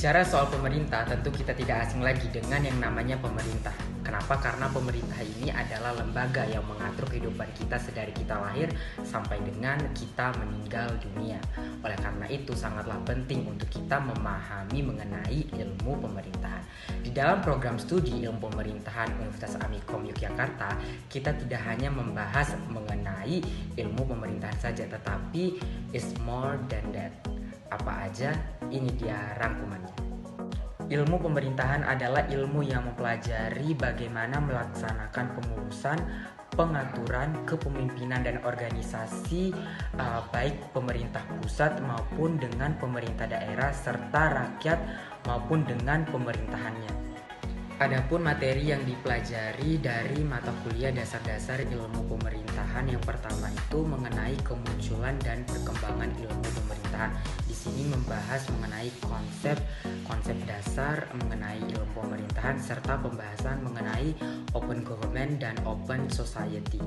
Bicara soal pemerintah, tentu kita tidak asing lagi dengan yang namanya pemerintah. Kenapa? Karena pemerintah ini adalah lembaga yang mengatur kehidupan kita sedari kita lahir sampai dengan kita meninggal dunia. Oleh karena itu, sangatlah penting untuk kita memahami mengenai ilmu pemerintahan. Di dalam program studi ilmu pemerintahan Universitas Amikom Yogyakarta, kita tidak hanya membahas mengenai ilmu pemerintahan saja, tetapi it's more than that. Apa aja? Ini dia rangkumannya. Ilmu pemerintahan adalah ilmu yang mempelajari bagaimana melaksanakan pengurusan, pengaturan, kepemimpinan dan organisasi baik pemerintah pusat maupun dengan pemerintah daerah serta rakyat maupun dengan pemerintahannya. Adapun materi yang dipelajari dari mata kuliah dasar-dasar ilmu pemerintahan yang pertama itu mengenai kemunculan dan perkembangan ilmu pemerintahan. Di sini membahas mengenai konsep dasar mengenai ilmu pemerintahan serta pembahasan mengenai open government dan open society.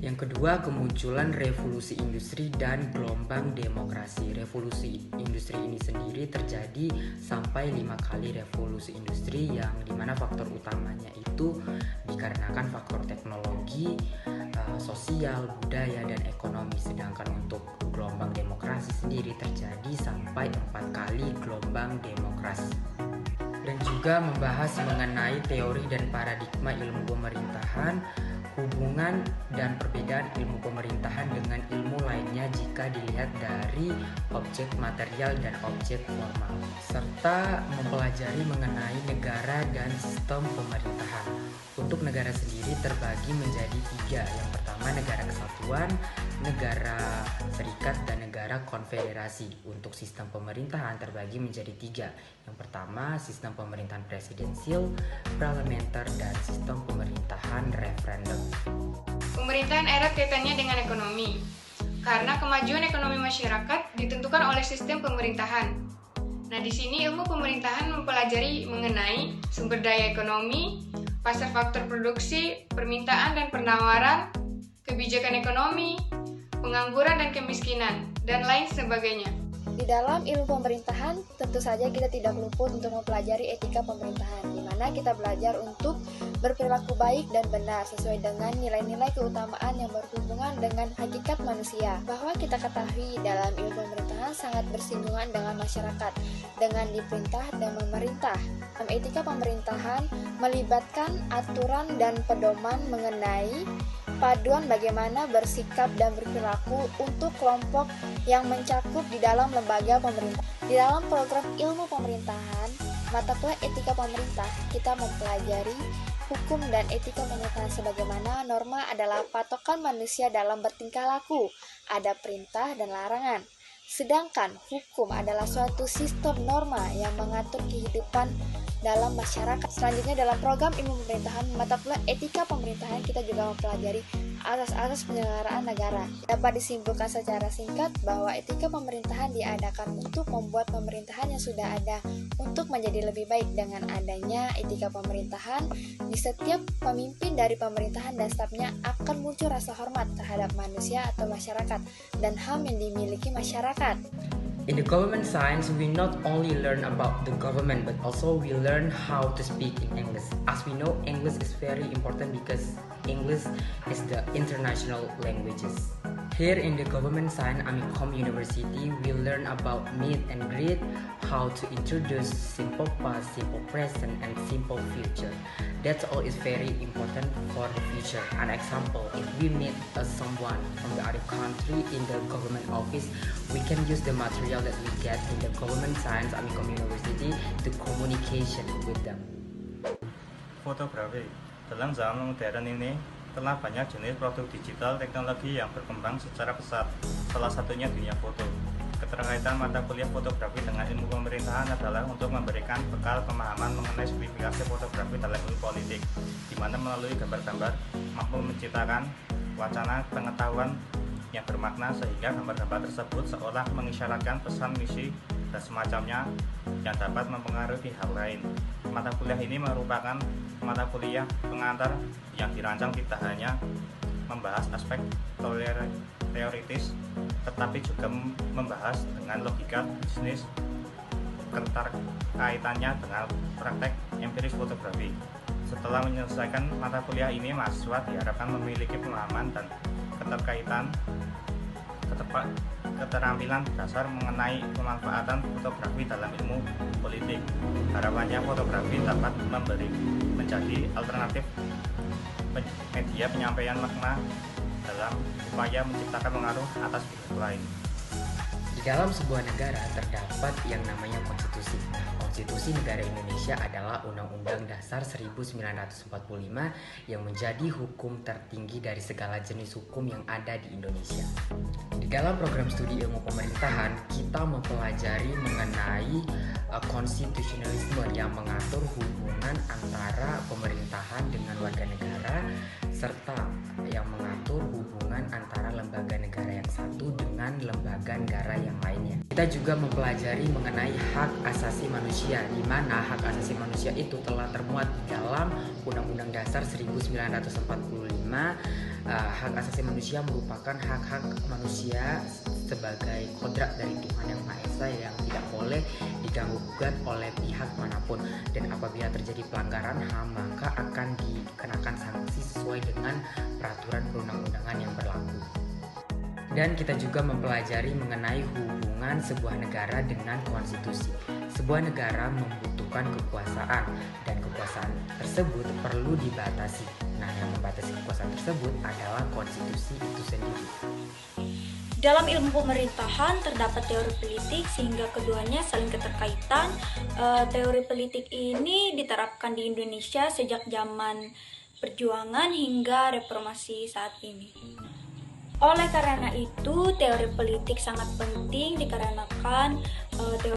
Yang kedua, kemunculan revolusi industri dan gelombang demokrasi. Revolusi industri ini sendiri terjadi sampai 5 kali revolusi industri yang dimana faktor utamanya itu dikarenakan faktor teknologi, sosial, budaya, dan ekonomi. Sedangkan untuk gelombang demokrasi sendiri terjadi sampai 4 kali gelombang demokrasi. Dan juga membahas mengenai teori dan paradigma ilmu pemerintahan, hubungan dan perbedaan ilmu pemerintahan dengan ilmu lainnya jika dilihat dari objek material dan objek formal, serta mempelajari mengenai negara dan sistem pemerintahan. Untuk negara sendiri terbagi menjadi 3. Yang pertama, negara kesatuan, negara serikat, dan negara konfederasi. Untuk sistem pemerintahan terbagi menjadi 3. Yang pertama, sistem pemerintahan presidensial, parlementer, dan sistem pemerintahan referendum. Pemerintahan erat kaitannya dengan ekonomi, karena kemajuan ekonomi masyarakat ditentukan oleh sistem pemerintahan. Nah, di sini ilmu pemerintahan mempelajari mengenai sumber daya ekonomi, pasar faktor produksi, permintaan dan penawaran, kebijakan ekonomi, pengangguran dan kemiskinan, dan lain sebagainya. Di dalam ilmu pemerintahan, tentu saja kita tidak luput untuk mempelajari etika pemerintahan, di mana kita belajar untuk berperilaku baik dan benar sesuai dengan nilai-nilai keutamaan yang berhubungan dengan hakikat manusia. Bahwa kita ketahui dalam ilmu pemerintahan sangat bersinggungan dengan masyarakat, dengan diperintah dan memerintah. Dalam etika pemerintahan melibatkan aturan dan pedoman mengenai paduan bagaimana bersikap dan berperilaku untuk kelompok yang mencakup di dalam lembaga pemerintah. Di dalam program ilmu pemerintahan, mata kuliah etika pemerintah, kita mempelajari hukum dan etika pemerintahan sebagaimana norma adalah patokan manusia dalam bertingkah laku, ada perintah dan larangan. Sedangkan hukum adalah suatu sistem norma yang mengatur kehidupan dalam masyarakat. Selanjutnya dalam program ilmu pemerintahan mata kuliah etika pemerintahan kita juga mempelajari asas-asas penyelenggaraan negara. Dapat disimpulkan secara singkat bahwa etika pemerintahan diadakan untuk membuat pemerintahan yang sudah ada untuk menjadi lebih baik. Dengan adanya etika pemerintahan, di setiap pemimpin dari pemerintahan dan stafnya akan muncul rasa hormat terhadap manusia atau masyarakat dan HAM yang dimiliki masyarakat. In the government science, we not only learn about the government, but also we learn how to speak in English. As we know, English is very important because English is the international languages. Here in the government science, Amikom University, we learn about meet and greet, how to introduce simple past, simple present, and simple future. That's all is very important for the future. An example, if we meet someone from the other country in the government office, we can use the material that we get in the government science Amikom University to communication with them. Fotografi dalam zaman modern ini telah banyak jenis produk digital teknologi yang berkembang secara pesat, salah satunya dunia foto. Keterkaitan mata kuliah fotografi dengan ilmu pemerintahan adalah untuk memberikan bekal pemahaman mengenai spesifikasi fotografi dalam ilmu politik, di mana melalui gambar-gambar mampu menciptakan wacana pengetahuan yang bermakna sehingga gambar-gambar tersebut seolah mengisyaratkan pesan misi dan semacamnya yang dapat mempengaruhi hal lain. Mata kuliah ini merupakan mata kuliah pengantar yang dirancang tidak hanya membahas aspek teoritis, tetapi juga membahas dengan logika bisnis keterkaitannya dengan praktek empiris fotografi. Setelah menyelesaikan mata kuliah ini, mahasiswa diharapkan memiliki pemahaman dan keterampilan dasar mengenai pemanfaatan fotografi dalam ilmu politik. Harapannya fotografi dapat menjadi alternatif media penyampaian makna dalam upaya menciptakan pengaruh atas pihak lain. Di dalam sebuah negara terdapat yang namanya konstitusi. Konstitusi negara Indonesia adalah Undang-Undang Dasar 1945 yang menjadi hukum tertinggi dari segala jenis hukum yang ada di Indonesia. Di dalam program studi ilmu pemerintahan, kita mempelajari mengenai konstitusionalisme yang mengatur hubungan antara pemerintahan dengan warga negara, serta yang mengatur hubungan antara lembaga negara yang satu dengan lembaga negara yang lainnya. Kita juga mempelajari mengenai hak asasi manusia, di mana hak asasi manusia itu telah termuat di dalam Undang-Undang Dasar 1945. Hak asasi manusia merupakan hak-hak manusia sebagai kodrat dari Tuhan Yang Maha Esa yang tidak boleh diganggu-gugat oleh pihak manapun, dan apabila terjadi pelanggaran HAM maka akan dikenakan sanksi sesuai dengan peraturan perundang-undangan yang berlaku. Dan kita juga mempelajari mengenai hubungan sebuah negara dengan konstitusi. Sebuah negara membutuhkan kekuasaan, dan kekuasaan tersebut perlu dibatasi. Nah, yang membatasi kekuasaan tersebut adalah konstitusi itu sendiri. Dalam ilmu pemerintahan terdapat teori politik sehingga keduanya saling keterkaitan. Teori politik ini diterapkan di Indonesia sejak zaman perjuangan hingga reformasi saat ini. Oleh karena itu, teori politik sangat penting dikarenakan teori